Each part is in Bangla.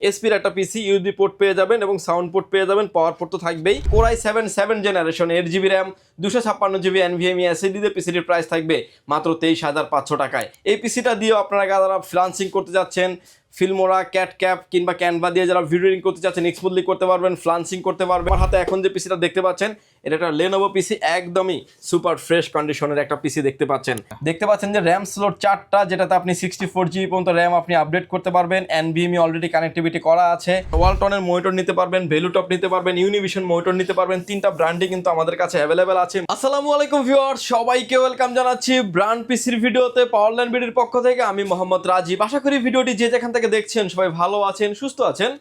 এসপির একটা পিসি ইউএসবি পোর্ট পেয়ে যাবেন এবং সাউন্ড পোর্ট পেয়ে যাবেন, পাওয়ার পোর্ট তো থাকবেই। Core i7 7 generation 8GB RAM 256GB NVMe SSD দিয়ে পিসিটির প্রাইস থাকবে মাত্র 23,500 টাকায়। এই পিসিটা দিয়েও আপনারা যারা ফ্রিল্যান্সিং করতে যাচ্ছেন, ফিল্মোরা, ক্যাটক্যাপ কিংবা ক্যানভা দিয়ে যারা ভিডিও এডিটিং করতে চাচ্ছেন স্মুথলি করতে পারবেন, ফ্রিল্যান্সিং করতে পারবেন। আমার হাতে এখন যে পিসিটা দেখতে পাচ্ছেন এটা একটা Lenovo পিসি, একদমই সুপার ফ্রেশ কন্ডিশনের একটা পিসি দেখতে পাচ্ছেন যে র্যাম স্লট 4টা, যেটাতে আপনি 64GB পর্যন্ত র্যাম আপনি আপডেট করতে পারবেন। NVMe অলরেডি কানেক্টিভিটি করা আছে। ওয়ালটনের মনিটর নিতে পারবেন, ভ্যালুটপ নিতে পারবেন, ইউনিভিশন মনিটর নিতে পারবেন। 3টা ব্র্যান্ডই কিন্তু আমাদের কাছে অ্যাভেলেবেল আছে। আসসালামু আলাইকুম ভিউয়ার্স, সবাইকে ওয়েলকাম জানাচ্ছি ব্র্যান্ড পিসির ভিডিওতে পাওয়ারল্যান্ড বিডির পক্ষ থেকে। আমি মোহাম্মদ রাজীব। আশা করি ভিডিওটি যে যেখান থেকে দেখছেন সবাই ভালো আছেন, সুস্থ আছেন।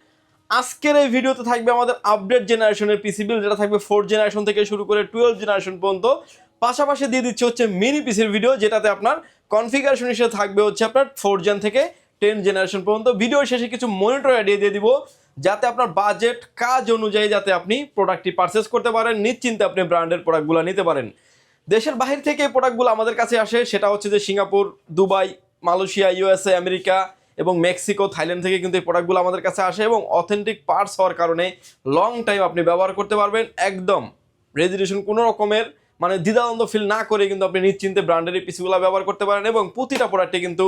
আজকের এই ভিডিওতে থাকবে আমাদের আপডেট জেনারেশনের পিসি বিল, যেটা থাকবে 4 জেনারেশন থেকে শুরু করে 12 জেনারেশন পর্যন্ত। পাশাপাশি দিয়ে দিচ্ছে হচ্ছে মিনি পিসির ভিডিও, যেটাতে আপনার কনফিগারেশন হিসেবে থাকবে হচ্ছে আপনার 4 জেন থেকে 10 জেনারেশন পর্যন্ত। ভিডিও শেষে কিছু মনিটর আইডিয়া দিয়ে দিব, যাতে আপনার বাজেট কাজ অনুযায়ী যাতে আপনি প্রোডাক্টটি পারচেস করতে পারেন, নিশ্চিন্তে আপনি ব্র্যান্ডের প্রোডাক্টগুলো নিতে পারেন। দেশের বাহির থেকে এই প্রোডাক্টগুলো আমাদের কাছে আসে, সেটা হচ্ছে যে Singapore, Dubai, Malaysia, USA, America এবং মেক্সিকো, থাইল্যান্ড থেকে কিন্তু এই প্রোডাক্টগুলো আমাদের কাছে আসে এবং অথেন্টিক পার্টস হওয়ার কারণে লং টাইম আপনি ব্যবহার করতে পারবেন। একদম রেজিস্ট্রেশন কোনো রকমের মানে দ্বিধাদ্বন্দ্ব ফিল না করে কিন্তু আপনি নিশ্চিন্তে ব্র্যান্ডের এই পিসিগুলো ব্যবহার করতে পারেন এবং প্রতিটা প্রোডাক্টে কিন্তু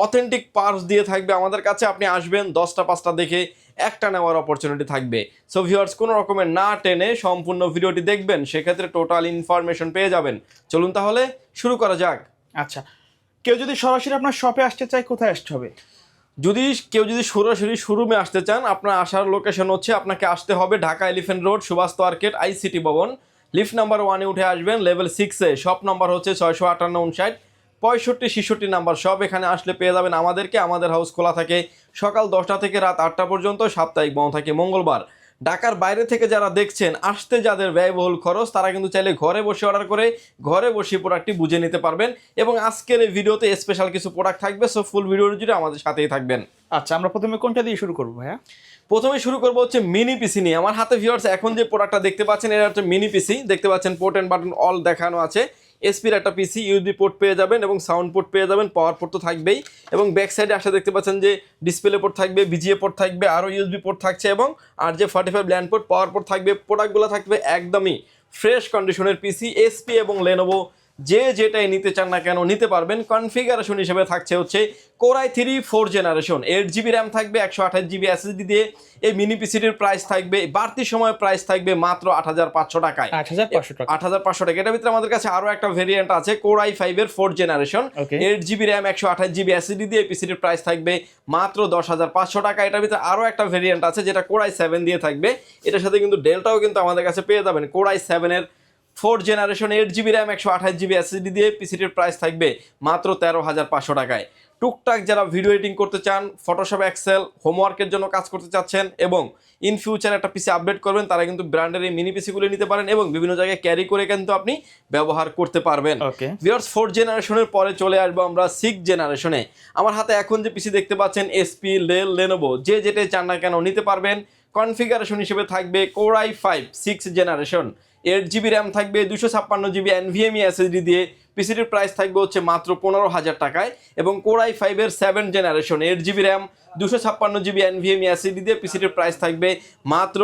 অথেন্টিক পার্টস দিয়ে থাকবে আমাদের কাছে। আপনি আসবেন 10টা 5টা দেখে একটা নেওয়ার অপরচুনিটি থাকবে। সো ভিউয়ার্স, কোনো রকমের না টেনে সম্পূর্ণ ভিডিওটি দেখবেন, সেক্ষেত্রে টোটাল ইনফরমেশন পেয়ে যাবেন। চলুন তাহলে শুরু করা যাক। আচ্ছা, কেউ যদি সরাসরি আপনার শপে আসতে চায়, কোথায় আসতে হবে? কেউ যদি সরাসরি শোরুমে আসতে চান, আপনার আসার লোকেশন হচ্ছে আপনাকে আসতে হবে Dhaka elephant road, Subhash market, ICT ভবন, লিফট নাম্বার 1-এ উঠে আসবেন, লেভেল 6-এ। শপ নাম্বার হচ্ছে 658 59 65 66 নাম্বার শপ। এখানে আসলে পেয়ে যাবেন আমাদেরকে। আমাদের হাউস খোলা থাকে সকাল 10টা থেকে রাত 8টা পর্যন্ত, সাপ্তাহিক বন্ধ থাকে মঙ্গলবার। ঢাকার বাইরে থেকে যারা দেখছেন, আসতে যাদের ব্যয়বহুল খরচ, তারা কিন্তু চাইলে ঘরে বসে অর্ডার করে ঘরে বসে প্রোডাক্টটি বুঝে নিতে পারবেন। এবং আজকের এই ভিডিওতে স্পেশাল কিছু প্রোডাক্ট থাকবে, সো ফুল ভিডিও জুড়ে আমাদের সাথেই থাকবেন। আচ্ছা, আমরা প্রথমে কোনটা দিয়ে শুরু করবো ভাইয়া? প্রথমে শুরু করবো হচ্ছে মিনি পিসি নিয়ে। আমার হাতে ভিউয়ার্স এখন যে প্রোডাক্টটা দেখতে পাচ্ছেন, এটা হচ্ছে মিনি পিসি। দেখতে পাচ্ছেন পোর্ট এন্ড বাটন অল দেখানো আছে। এসপির একটা পিসি, ইউএসবি পোর্ট পেয়ে যাবেন এবং সাউন্ড পোর্ট পেয়ে যাবেন, পাওয়ার পোর্ট তো থাকবেই। এবং ব্যাক সাইডে আসলে দেখতে পাচ্ছেন যে ডিসপ্লে পোর্ট থাকবে, বিজিএ পোর্ট থাকবে, আরও ইউএসবি পোর্ট থাকছে এবং RJ45 ল্যান্ড পোর্ট, পাওয়ার পোর্ট থাকবে। প্রোডাক্টগুলো থাকবে একদমই ফ্রেশ কন্ডিশনের পিসি। এসপি এবং লেনোভো যে যেটাই নিতে চান না কেন নিতে পারবেন। কনফিগারেশন হিসেবে থাকছে হচ্ছে Core i3 4 generation 8GB RAM থাকবে, 128GB SSD দিয়ে। এই মিনি পিসিটির প্রাইস থাকবে, বাড়তি সময় প্রাইস থাকবে মাত্র 8,500 টাকায়। 8,500 টাকা। এটার ভিতরে আমাদের কাছে আরও একটা ভেরিয়েন্ট আছে Core i5 এর 4 generation 8GB RAM 128GB SSD দিয়ে। এই পিসিটির প্রাইস থাকবে মাত্র 10,500 টাকা। এটার ভিতরে আরও একটা ভেরিয়েন্ট আছে যেটা Core i7 দিয়ে থাকবে। এটার সাথে কিন্তু ডেলটাও কিন্তু আমাদের কাছে পেয়ে যাবেন। Core i7 এর 4 generation 8GB RAM 128GB SSD দিয়ে পিসিটির প্রাইস থাকবে মাত্র 13,500 টাকায়। টুকটাক যারা ভিডিও এডিটিং করতে চান, ফটোশপ, এক্সেল, হোমওয়ার্কের জন্য কাজ করতে চাচ্ছেন এবং ইন ফিউচার একটা পিসি আপডেট করবেন, তারা কিন্তু ব্র্যান্ডের এই মিনি পিসিগুলো নিতে পারেন এবং বিভিন্ন জায়গায় ক্যারি করে কিন্তু আপনি ব্যবহার করতে পারবেন। ভিউয়ার্স, 4 জেনারেশনের পরে চলে আসবো আমরা 6 জেনারেশনে। আমার হাতে এখন যে পিসি দেখতে পাচ্ছেন এসপি, ডেল, লেনোভো যে যেটাই চান না কেন নিতে পারবেন। কনফিগারেশন হিসেবে থাকবে Core i5 6 generation 8GB RAM থাকবে, 256GB NVMe SSD দিয়ে। পিসিটির প্রাইস থাকবে হচ্ছে মাত্র 15,000 টাকায়। এবং Core i5 এর 7 generation 8GB RAM 256GB NVMe SSD দিয়ে পিসিটির প্রাইস থাকবে মাত্র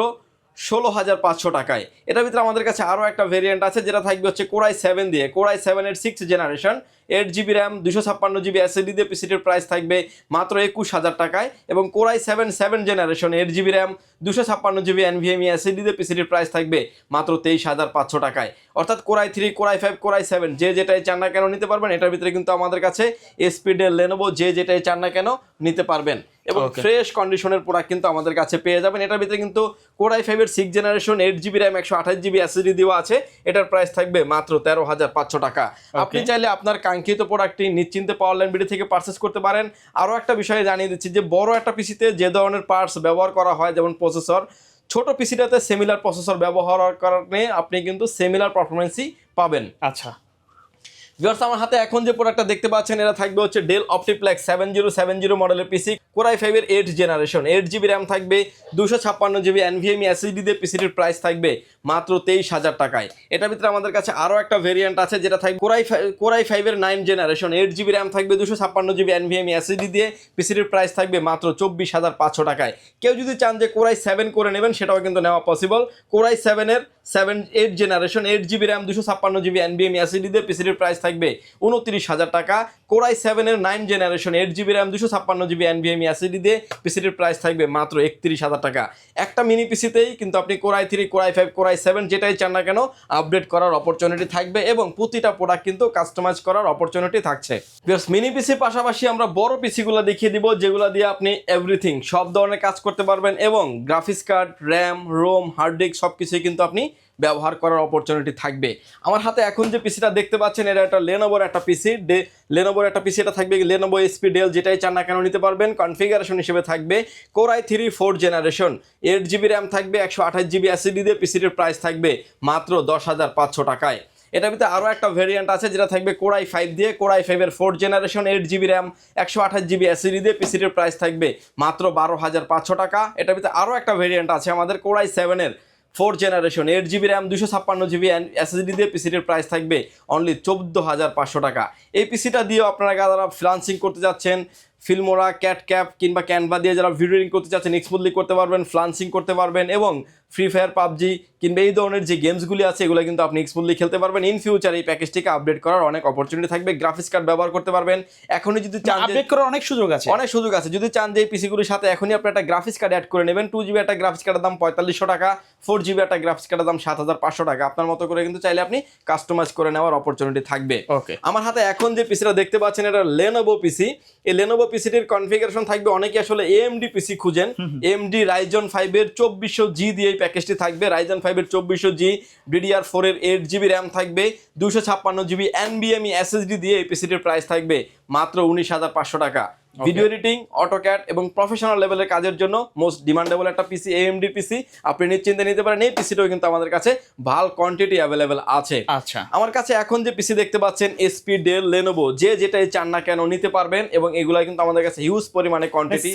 16,500 টাকায়। এটার ভিতরে আমাদের কাছে আরও একটা ভেরিয়েন্ট আছে যেটা থাকবে হচ্ছে Core i7 দিয়ে। Core i7 এর 6 generation 8GB RAM 256GB SSD দিয়ে পিসিটির প্রাইস থাকবে মাত্র 21,000 টাকায়। এবং Core i7 7 generation 8GB RAM 256GB NVMe SSD দিয়ে পিসিটির প্রাইস থাকবে মাত্র 23,500 টাকায়। অর্থাৎ Core i3, Core i5, Core i7 যে যেটাই চান না কেন নিতে পারবেন। এটার ভিতরে কিন্তু আমাদের কাছে এসপি, ডেল, লেনোভো যে যেটাই চান না কেন নিতে পারবেন এবং ফ্রেশ কন্ডিশনের প্রোডাক্ট কিন্তু আমাদের কাছে পেয়ে যাবেন। এটার ভিতরে কিন্তু Core i5 এর 6 generation 8GB RAM 128GB SSD দেওয়া আছে। এটার প্রাইস থাকবে মাত্র 13,500 টাকা। আপনি চাইলে আপনার কাঙ্ক্ষিত প্রোডাক্টটি নিশ্চিন্তে পাওয়ারল্যান্ড বিডি থেকে পারচেস করতে পারেন। আরও একটা বিষয়ে জানিয়ে দিচ্ছি যে বড় একটা পিসিতে যে ধরনের পার্টস ব্যবহার করা হয়, যেমন প্রসেসর, ছোট পিসিটাতে সিমিলার প্রসেসর ব্যবহার কারণে আপনি কিন্তু সিমিলার পারফরমেন্সই পাবেন। আচ্ছা ভিউয়ার্স, আমার হাতে এখন যে প্রোডাক্টটা দেখতে পাচ্ছেন এটা থাকবে হচ্ছে ডেল অপটিপ্লেক্স 7070 মডেলের পিসি। কোরাই 5 এর 8 জেনারেশন 8 জিবি র্যাম থাকবে, 256 জিবি NVMe SSD দিয়ে পিসিটির প্রাইস থাকবে মাত্র 23,000 টাকায়। এটার ভিতরে আমাদের কাছে আরও একটা ভেরিয়েন্ট আছে যেটা থাকবে কোরাই 5 এর 9 জেনারেশন 8 জিবি র্যাম থাকবে, 256 জিবি NVMe SSD দিয়ে পিসিটির প্রাইস থাকবে মাত্র 24,500 টাকায়। কেউ যদি চান যে কোরাই 7 করে নেবেন সেটাও কিন্তু নেওয়া পসিবল। কোরাই 7 এর 8 generation 8 GB RAM 256 GB NVMe SSD দিয়ে পিসিটির প্রাইস থাকবে 29,000 টাকা। কোরাই 7 এর 9 generation 8 GB RAM 256 GB NVMe SSD দিয়ে পিসিটির প্রাইস থাকবে মাত্র 31,000 টাকা। একটা মিনি পিসিতেই কিন্তু আপনি কোরাই 3, কোরাই 5, কোরাই 7 যেটাই চান না কেন আপডেট করার অপরচুনিটি থাকবে এবং প্রতিটা প্রোডাক্ট কিন্তু কাস্টমাইজ করার অপরচুনিটি থাকছে। মিনি পিসির পাশাপাশি আমরা বড় পিসিগুলো দেখিয়ে দিব যেগুলো দিয়ে আপনি এভরিথিং সব ধরনের কাজ করতে পারবেন এবং graphics card, RAM, ROM, hard disk সব কিছুই কিন্তু আপনি ব্যবহার করার অপরচুনিটি থাকবে। আমার হাতে এখন যে পিসিটা দেখতে পাচ্ছেন এটা একটা লেনোভোর একটা পিসি। লেনোভোর একটা পিসি, এটা থাকবে লেনোভো SP ডেল যেটাই চান না কেন নিতে পারবেন। কনফিগারেশন হিসেবে থাকবে কোরাই 3 4 জেনারেশন 8 জিবি র্যাম থাকবে, 128 জিবি SSD দিয়ে পিসিটির প্রাইস থাকবে মাত্র 10,500 টাকায়। এটার ভিতরে আরও একটা ভেরিয়েন্ট আছে যেটা থাকবে কোরাই 5 দিয়ে, কোরাই 5 এর 4 generation 8 GB RAM 128 GB SSD দিয়ে পিসিটির প্রাইস থাকবে মাত্র 12,500 টাকা। এটার ভিতরে আরও একটা ভেরিয়েন্ট আছে আমাদের কোরাই 7 এর 4 generation 8 GB RAM 256 GB SSD দিয়ে পিসিটির প্রাইস থাকবে অনলি 14,500 টাকা। এই পিসিটা দিয়েও আপনারা যারা ফ্রিল্যান্সিং করতে যাচ্ছেন, ফিল্মোরা, ক্যাটক্যাপ কিংবা ক্যানভা দিয়ে যারা ভিডিও এডিটিং করতে চাচ্ছেন স্মুথলি করতে পারবেন, ফ্রিল্যান্সিং করতে পারবেন এবং ফ্রি ফায়ার, পাবজি কিংবা এই ধরনের যে গেমসগুলি আছে এগুলো কিন্তু আপনি স্মুথলি খেলতে পারবেন। ইন ফিউচার এই প্যাকেজটিকে আপডেট করার অনেক অপরচুনিটি থাকবে। গ্রাফিক্স কার্ড ব্যবহার করতে পারবেন এখনই যদি চান, আপডেট করার অনেক সুযোগ আছে। যদি চান যে এই পিসিগুলির সাথে এখনই আপনি একটা গ্রাফিক্স কার্ড অ্যাড করে নেবেন। 2 জিবি একটা গ্রাফিক্স কার্ডের দাম 4500 টাকা, 4 জিবি একটা গ্রাফিক্স কার্ডের দাম 7,500 টাকা। আপনার মতো করে কিন্তু চাইলে আপনি কাস্টমাইজ করে নেওয়ার অপরচুনিটি থাকবে। ওকে, আমার হাতে এখন যে পিসিটা দেখতে পাচ্ছেন এটা লেনোভো পিসি। এই লেনোভো পিসিটির কনফিগারেশন থাকবে, অনেকে আসলে AMD পিসি খুঁজেন, AMD Ryzen 5 এর 2400G দিয়ে এই প্যাকেজটি থাকবে। Ryzen 5 এর 2400G, DDR4 এর 8 জিবি র্যাম থাকবে, 256 জিবি NVMe SSD দিয়ে এই পিসিটির প্রাইস থাকবে মাত্র 19,500 টাকা। ভিডিও এডিটিং, অটোক্যাড এবং প্রফেশনাল লেভেলের কাজের জন্য মোস্ট ডিমান্ডেবল একটা পিসি AMD পিসি, আপনি নিশ্চিন্তে নিতে পারেন। এই পিসিটাও কিন্তু আমাদের কাছে ভাল কোয়ান্টিটি অ্যাভেলেবেল আছে। আচ্ছা, আমার কাছে এখন যে পিসি দেখতে পাচ্ছেন SP ডেল লেনোভো যে যেটাই চান না কেন নিতে পারবেন এবং এগুলা কিন্তু আমাদের কাছে হিউজ পরিমাণে কোয়ান্টিটি,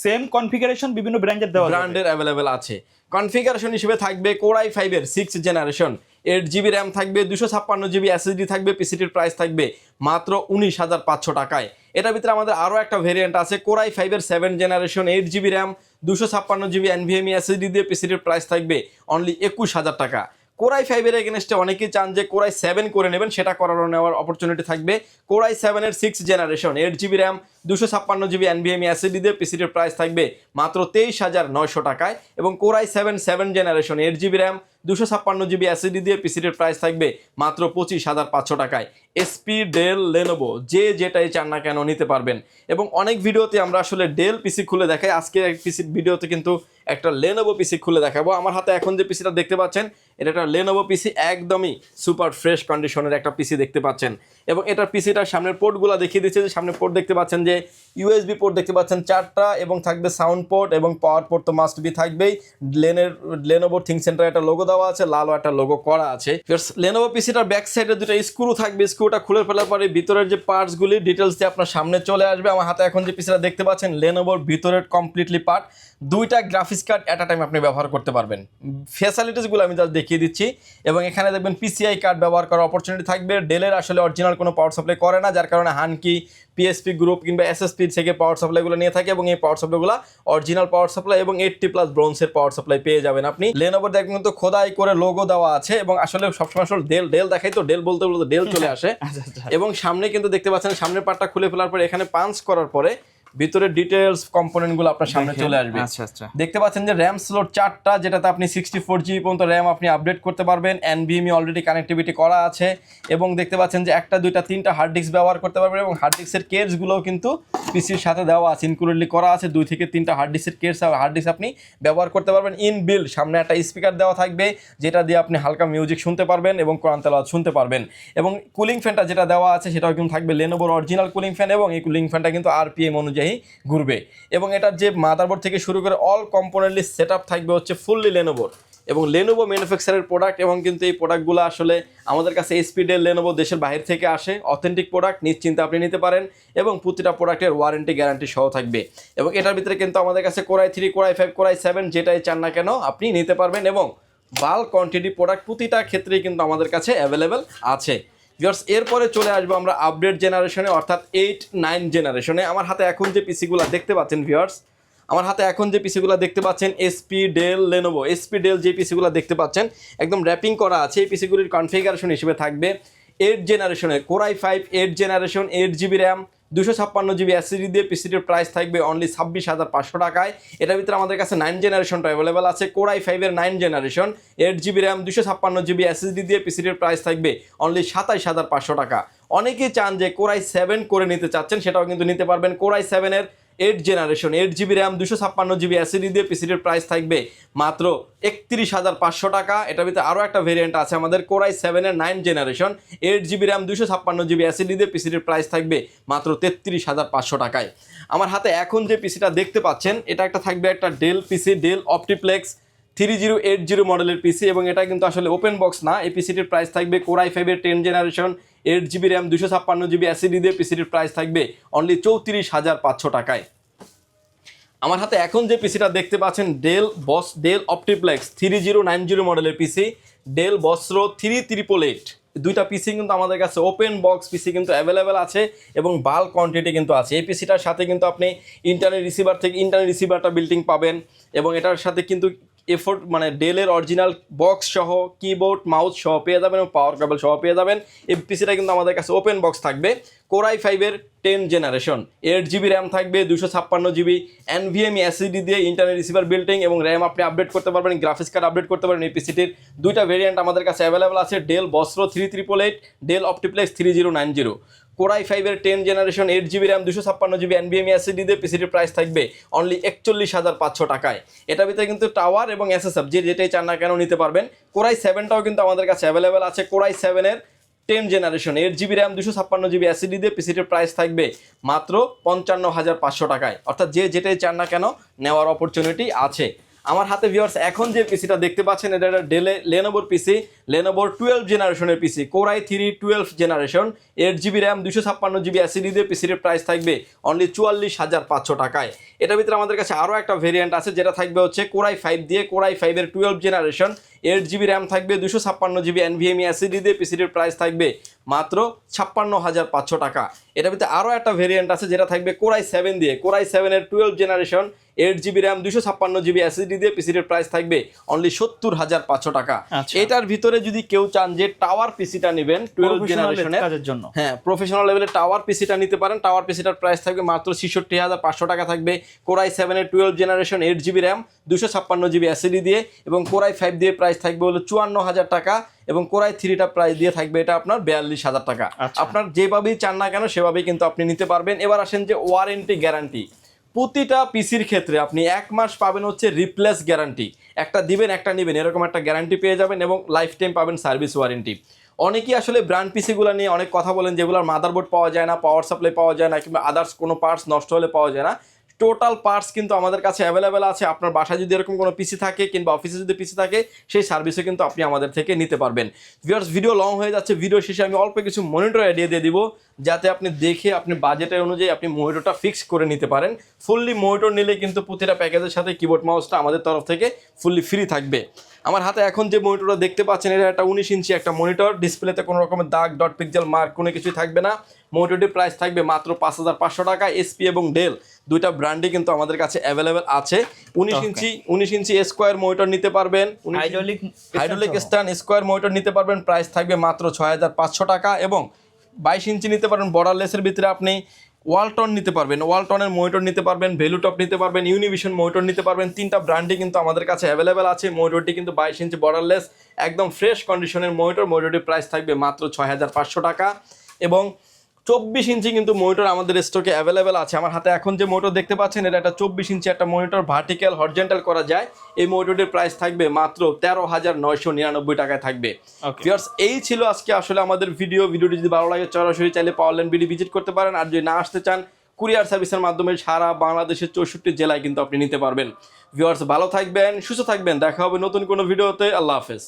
সেম কনফিগারেশন বিভিন্ন ব্র্যান্ডের অ্যাভেলেবেল আছে। কনফিগারেশন হিসেবে থাকবে কোরাই 5 এর 6 জেনারেশন 8 জিবি র্যাম থাকবে, 256 জিবি SSD থাকবে, পিসিটির প্রাইস থাকবে মাত্র 19,500 টাকায়। এটার ভিতরে আমাদের আরও একটা ভেরিয়েন্ট আছে কোরাই 5 এর 7 generation 8 GB RAM 256 GB NVMe SSD দিয়ে পিসিটির প্রাইস থাকবে অনলি 21,000 টাকা। কোরাই 5 এর এগেনস্টে অনেকেই চান যে কোরাই 7 করে নেবেন, সেটা করারও নেওয়ার অপরচুনিটি থাকবে। কোরাই 7 এর 6 generation 8 GB RAM 256 GB NVMe SSD দিয়ে পিসিটির প্রাইস থাকবে মাত্র 23,900 টাকায় এবং core i 7 generation 8 GB RAM 256 GB SSD দিয়ে পিসিটির প্রাইস থাকবে মাত্র 25,500 টাকায়। SP ডেল লেনোভো যে যেটাই চান না কেন নিতে পারবেন এবং অনেক ভিডিওতে আমরা আসলে ডেল পিসি খুলে দেখাই। আজকে পিসি ভিডিওতে কিন্তু একটা লেনোভো পিসি খুলে দেখাবো। আমার হাতে এখন যে পিসিটা দেখতে পাচ্ছেন এটা একটা লেনোভো পিসি, একদমই সুপার ফ্রেশ কন্ডিশনের একটা পিসি দেখতে পাচ্ছেন এবং এটার পিসিটার সামনের পোর্টগুলো দেখিয়ে দিচ্ছে যে সামনের পোর্ট দেখতে পাচ্ছেন যে USB পোর্ট দেখতে পাচ্ছেন 4টা এবং থাকবে সাউন্ড পোর্ট এবং পাওয়ার পোর্ট তো মাস্ট বি থাকবেই। লেনোভো থিঙ্ক সেন্টার একটা লোগো দেওয়া আছে, লালও একটা লোগো করা আছে। লেনোভো পিসিটার ব্যাক সাইডে দুটো স্ক্রু থাকবে, স্ক্রুটা খুলে ফেলার পরে ভিতরের যে পার্টসগুলি ডিটেলস দিয়ে আপনার সামনে চলে আসবে। আমার হাতে এখন যে পিসিটা দেখতে পাচ্ছেন লেনোভোর ভিতরের কমপ্লিটলি পার্ট, দুইটা graphics card at a time আপনি ব্যবহার করতে পারবেন। ফ্যাসিলিটিসগুলো আমি জাস্ট দেখিয়ে দিচ্ছি এবং এখানে দেখবেন PCI কার্ড ব্যবহার করার অপরচুনিটি থাকবে। ডেলের আসলে অরিজিনাল কোনো পাওয়ার সাপ্লাই করে না, যার কারণে হানকি, PSP গ্রুপ কিংবা SSP থেকে পাওয়ার সাপ্লাইগুলো নিয়ে থাকে এবং এই পাওয়ার সাপ্লাইগুলো অরিজিনাল পাওয়ার সাপ্লাই এবং 80+ ব্রোঞ্জের পাওয়ার সাপ্লাই পেয়ে যাবেন আপনি। লেনোভোর দেখবেন কিন্তু খোদাই করে লোগো দেওয়া আছে এবং আসলে সবসময় আসলে ডেল দেখাই তো ডেল বলতে বলতে ডেল চলে আসে এবং সামনে কিন্তু দেখতে পাচ্ছেন সামনের পার্টটা খুলে ফেলার পরে এখানে পাঞ্চ করার পরে ভিতরে ডিটেইলস কম্পোনেন্টগুলো আপনার সামনে চলে আসবে। আচ্ছা, দেখতে পাচ্ছেন যে র্যাম স্লট 4টা, যেটাতে আপনি 64GB পর্যন্ত র্যাম আপনি আপডেট করতে পারবেন। NVMe অলরেডি কানেক্টিভিটি করা আছে এবং দেখতে পাচ্ছেন যে 1টা 2টা 3টা হার্ড ডিস্ক ব্যবহার করতে পারবেন এবং হার্ড ডিস্কের কেসগুলোও কিন্তু পিসির সাথে দেওয়া আছে, ইনক্লুডলি করা আছে। 2 থেকে 3টা হার্ড ডিস্কের কেস আর হার্ড ডিস্ক আপনি ব্যবহার করতে পারবেন। ইন বিল্ড সামনে একটা স্পিকার দেওয়া থাকবে যেটা দিয়ে আপনি হালকা মিউজিক শুনতে পারবেন এবং কোরআন তেলাওয়াত শুনতে পারবেন এবং কুলিং ফ্যানটা যেটা দেওয়া আছে সেটাও কিন্তু থাকবে লেনোভোর অরিজিনাল কুলিং ফ্যান এবং এই কুলিং ফ্যানটা কিন্তু RPM অনুযায়ী ঘুরবে এবং এটার যে মাদারবোর্ড থেকে শুরু করে অল কম্পোনেন্টলি সেটআপ থাকবে হচ্ছে ফুললি লেনোভোর। এবং লেনোভো ম্যানুফ্যাকচারের প্রোডাক্ট, এবং কিন্তু এই প্রোডাক্টগুলো আসলে আমাদের কাছে এইচপি ডেল লেনোভো দেশের বাইরে থেকে আসে। অথেন্টিক প্রোডাক্ট, নিশ্চিন্তে আপনি নিতে পারেন এবং প্রতিটা প্রোডাক্টের ওয়ারেন্টি গ্যারান্টি সহ থাকবে। এবং এটার ভিতরে কিন্তু আমাদের কাছে কোরাই 3, কোরাই 5, কোরাই 7 যেটাই চান না কেন আপনি নিতে পারবেন, এবং বাল্ক কোয়ান্টিটি প্রোডাক্ট প্রতিটা ক্ষেত্রেই কিন্তু আমাদের কাছে অ্যাভেলেবেল আছে। ভিউয়ার্স, এরপরে চলে আসবো আমরা আপডেট জেনারেশনে, অর্থাৎ 8, 9 জেনারেশনে। আমার হাতে এখন যে পিসিগুলো দেখতে পাচ্ছেন ভিউয়ার্স, আমার হাতে এখন যে পিসিগুলো দেখতে পাচ্ছেন এসপি ডেল লেনোভো, এসপি ডেল যে পিসিগুলো দেখতে পাচ্ছেন একদম র্যাপিং করা আছে। এই পিসিগুলির কনফিগারেশন হিসেবে থাকবে 8 জেনারেশনের core i 5 8 generation, 8GB RAM, 256GB SSD দিয়ে পিসিটির প্রাইস থাকবে অনলি 26,500 টাকায়। এটার ভিতরে আমাদের কাছে 9 জেনারেশনটা অ্যাভেলেবেল আছে। কোরাই 5-এর 9 generation, 8GB RAM, 256GB SSD দিয়ে পিসিটির প্রাইস থাকবে অনলি 27,500 টাকা। অনেকেই চান যে কোরাই 7 করে নিতে চাচ্ছেন, সেটাও কিন্তু নিতে পারবেন। কোরাই 7-এর 8 generation, 8GB RAM, 256GB SSD দিয়ে পিসিটির প্রাইস থাকবে মাত্র 31,500 টাকা। এটার ভিতরে আরও একটা ভেরিয়েন্ট আছে আমাদের কোরাই 7-এর 9 generation, 8GB RAM, 256GB SSD দিয়ে পিসিটির প্রাইস থাকবে মাত্র 33,500 টাকায়। আমার হাতে এখন যে পিসিটা দেখতে পাচ্ছেন এটা একটা থাকবে একটা ডেল পিসি, ডেল অপটিপ্লেক্স 3080 মডেলের পিসি, এবং এটা কিন্তু আসলে ওপেন বক্স না। এই পিসিটির প্রাইস থাকবে কোরাই 5-এর 10 generation, 8GB RAM, 256GB SSD দিয়ে পিসিটির প্রাইস থাকবে অনলি 34,500 টাকায়। আমার হাতে এখন যে পিসিটা দেখতে পাচ্ছেন ডেল অপটিপ্লেক্স 3090 মডেলের পিসি, ডেল বস্ত্র 3888, দুইটা পিসি কিন্তু আমাদের কাছে ওপেন বক্স পিসি কিন্তু অ্যাভেলেবেল আছে এবং বাল্ক কোয়ান্টিটি কিন্তু আছে। এই পিসিটার সাথে কিন্তু আপনি ইন্টারনেট রিসিভারটা বিল্ডিং পাবেন, এবং এটার সাথে কিন্তু মানে ডেলের অরিজিনাল বক্স সহ কিবোর্ড মাউস সহ পেয়ে যাবেন এবং পাওয়ার কেবল সহ পেয়ে যাবেন। এই পিসিটা কিন্তু আমাদের কাছে ওপেন বক্স থাকবে। কোরাই 5-এর 10 জেনারেশন, 8GB র্যাম থাকবে, 256GB NVMe এসএসডি দিয়ে ইন্টারনেট রিসিভার বিল্ডিং এবং র্যাম আপনি আপডেট করতে পারবেন, গ্রাফিক্স কার্ড আপডেট করতে পারবেন। এই পিসিটির দুইটা ভেরিয়েন্ট আমাদের কাছে অ্যাভেলেবেল আছে, Dell Vostro 3888, Dell OptiPlex 3090। Core i 5-এর 10 generation, 8GB RAM, 256GB NVMe SSD দিয়ে পিসিটির প্রাইস থাকবে অনলি 41,500 টাকায়। এটার ভিতরে কিন্তু টাওয়ার এবং এসএসএফ যেটাই চান না কেন নিতে পারবেন। কোরাই 7টাও কিন্তু আমাদের কাছে অ্যাভেলেবেল আছে। কোরাই 7-এর 10 generation, 8GB RAM, 256GB SSD দিয়ে পিসিটির প্রাইস থাকবে মাত্র 55,500 টাকায়। অর্থাৎ যেটাই চান না কেন নেওয়ার অপরচুনিটি আছে। আমার হাতে ভিউয়ার্স এখন যে পিসিটা দেখতে পাচ্ছেন এটা একটা লেনোভোর পিসি, লেনোভোর 12 জেনারেশনের পিসি, core i 3 12 generation, 8GB RAM, 256GB SSD দিয়ে পিসিটির প্রাইস থাকবে অনলি 44,500 টাকায়। এটার ভিতরে আমাদের কাছে আরও একটা ভেরিয়েন্ট আছে যেটা থাকবে হচ্ছে কোরাই 5 দিয়ে, কোরাই 5-এর 12 জেনারেশন, 8GB র্যাম থাকবে, 256GB NVMe এসএসডি দিয়ে পিসিটির প্রাইস থাকবে মাত্র 56,500 টাকা। এটার ভিতরে আরও একটা ভেরিয়েন্ট আছে যেটা থাকবে কোরাই 7 দিয়ে, কোরাই 7-এর 12 generation, 8GB RAM, 256GB SSD দিয়ে পিসিটির প্রাইস থাকবে অনলি 70,500 টাকা। এটার ভিতরে যদি কেউ চান যে টাওয়ার পিসিটা নেবেন 12 জেনারেশনের কাজের জন্য, হ্যাঁ প্রফেশনাল লেভেলের টাওয়ার পিসিটা নিতে পারেন। টাওয়ার পিসিটার প্রাইস থাকবে মাত্র 66,500 টাকা থাকবে। কোরাই 7-এর 12 generation, 8GB RAM, 256GB SSD দিয়ে, এবং কোরাই 5 দিয়ে প্রাইস থাকবে হলো 54,000 টাকা, এবং কোরাই 3টা প্রাইস দিয়ে থাকবে এটা আপনার 42,000 টাকা। আপনার যেভাবেই চান না কেন সেভাবেই কিন্তু আপনি নিতে পারবেন। এবার আসেন যে ওয়ারেন্টি গ্যারান্টি, প্রতিটা পিসির ক্ষেত্রে আপনি 1 মাস পাবেন হচ্ছে রিপ্লেস গ্যারান্টি, একটা দিবেন একটা নেবেন এরকম একটা গ্যারান্টি পেয়ে যাবেন, এবং লাইফ টাইম পাবেন সার্ভিস ওয়ারেন্টি। অনেকেই আসলে ব্র্যান্ড পিসিগুলো নিয়ে অনেক কথা বলেন যেগুলোর মাদারবোর্ড পাওয়া যায় না, পাওয়ার সাপ্লাই পাওয়া যায় না, কিংবা আদার্স কোনো পার্টস নষ্ট হলে পাওয়া যায় না। টোটাল পার্টস কিন্তু আমাদের কাছে অ্যাভেলেবেল আছে। আপনার বাসায় যদি এরকম কোনো পিসি থাকে কিংবা অফিসে যদি পিসি থাকে সেই সার্ভিসও কিন্তু আপনি আমাদের থেকে নিতে পারবেন। ভিউয়ার্স, ভিডিও লং হয়ে যাচ্ছে, ভিডিও শেষে আমি অল্প কিছু মনিটর আইডিয়া দিয়ে দিব যাতে আপনি দেখে আপনি বাজেটের অনুযায়ী আপনি মনিটরটা ফিক্স করে নিতে পারেন। ফুললি মনিটর নিলে কিন্তু প্রতিটা প্যাকেজের সাথে কিবোর্ড মাউসটা আমাদের তরফ থেকে ফুললি ফ্রি থাকবে। আমার হাতে এখন যে মনিটরটা দেখতে পাচ্ছেন এটা একটা 19 ইঞ্চি একটা মনিটর, ডিসপ্লেতে কোনো রকমের দাগ ডট পিক্সেল মার্ক কোনো কিছুই থাকবে না। মনিটরটির প্রাইস থাকবে মাত্র 5,500 টাকা। এসপি এবং ডেল দুইটা ব্র্যান্ডই কিন্তু আমাদের কাছে অ্যাভেলেবেল আছে। 19 ইঞ্চি স্কোয়ার মনিটর নিতে পারবেন, হাইড্রোলিক স্ট্যান্ড স্কোয়ার মনিটর নিতে পারবেন, প্রাইস থাকবে মাত্র 6,500 টাকা। এবং 22 ইঞ্চি নিতে পারবেন, বর্ডারলেসের ভিতরে আপনি ওয়ালটন নিতে পারবেন, ওয়ালটনের মনিটর নিতে পারবেন, ভ্যালুটপ নিতে পারবেন, ইউনিভিশন মনিটর নিতে পারবেন। 3টা ব্র্যান্ডই কিন্তু আমাদের কাছে অ্যাভেলেবেল আছে। মনিটরটি কিন্তু 22 ইঞ্চি বর্ডারলেস একদম ফ্রেশ কন্ডিশনের মনিটর, মনিটরটির প্রাইস থাকবে মাত্র 6,500 টাকা। এবং 24 ইঞ্চি কিন্তু মনিটর আমাদের স্টকে অ্যাভেলেবেল আছে। আমার হাতে এখন যে মনিটর দেখতে পাচ্ছেন এটা একটা 24 ইঞ্চি একটা মনিটর, ভার্টিক্যাল হরিজন্টাল করা যায়। এই মনিটরটির প্রাইস থাকবে মাত্র 13,999 টাকায় থাকবে। ভিউয়ার্স, এই ছিল আজকে আসলে আমাদের ভিডিওটি যদি ভালো লাগে সরাসরি চাইলে পাওয়ারল্যান্ড বিডি ভিজিট করতে পারেন, আর যদি না আসতে চান কুরিয়ার সার্ভিসের মাধ্যমে সারা বাংলাদেশের 64 জেলায় কিন্তু আপনি নিতে পারবেন। ভিউয়ার্স, ভালো থাকবেন, সুস্থ থাকবেন, দেখা হবে নতুন কোনো ভিডিওতে। আল্লাহ হাফেজ।